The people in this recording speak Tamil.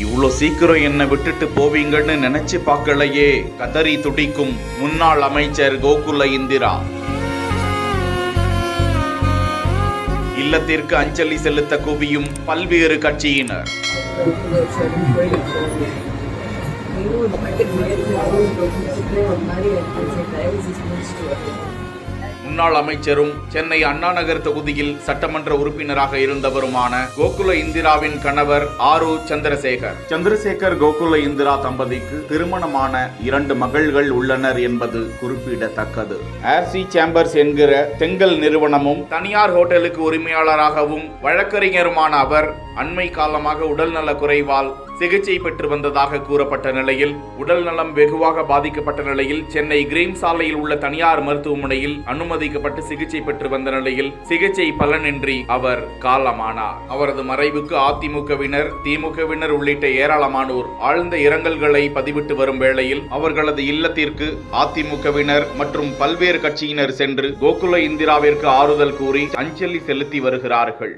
இவ்வளோ சீக்கிரம் என்ன விட்டுட்டு போவீங்கன்னு நினைச்சு பார்க்கலையே, கதறி துடிக்கும் முன்னாள் அமைச்சர் கோகுல இந்திரா. இல்லத்திற்கு அஞ்சலி செலுத்த குவியும் பல்வேறு கட்சியினர். முன்னாள் அமைச்சரும் சென்னை அண்ணாநகர் தொகுதியில் சட்டமன்ற உறுப்பினராக இருந்தவருமான கோகுல இந்திராவின் கணவர் ஆரு சந்திரசேகர் கோகுல இந்திரா தம்பதிக்கு திருமணமான 2 மகள்கள் உள்ளனர் என்பது குறிப்பிடத்தக்கது. ஏர்சி சேம்பர்ஸ் என்கிற தெங்கல் நிறுவனமும் தனியார் ஹோட்டலுக்கு உரிமையாளராகவும் வழக்கறிஞருமான அவர் அண்மை காலமாக உடல்நல குறைவால் சிகிச்சை பெற்று வந்ததாக கூறப்பட்ட நிலையில் உடல் நலம் வெகுவாக பாதிக்கப்பட்ட நிலையில் சென்னை கிரீன் சாலையில் உள்ள தனியார் மருத்துவமனையில் அனுமதிக்கப்பட்டு சிகிச்சை பெற்று வந்த நிலையில் சிகிச்சை பலனின்றி அவர் காலமானார். அவரது மறைவுக்கு அதிமுகவினர், திமுகவினர் உள்ளிட்ட ஏராளமானோர் ஆழ்ந்த இரங்கல்களை பதிவிட்டு வரும் வேளையில் அவர்களது இல்லத்திற்கு அதிமுகவினர் மற்றும் பல்வேறு கட்சியினர் சென்று கோகுல இந்திராவிற்கு ஆறுதல் கூறி அஞ்சலி செலுத்தி வருகிறார்கள்.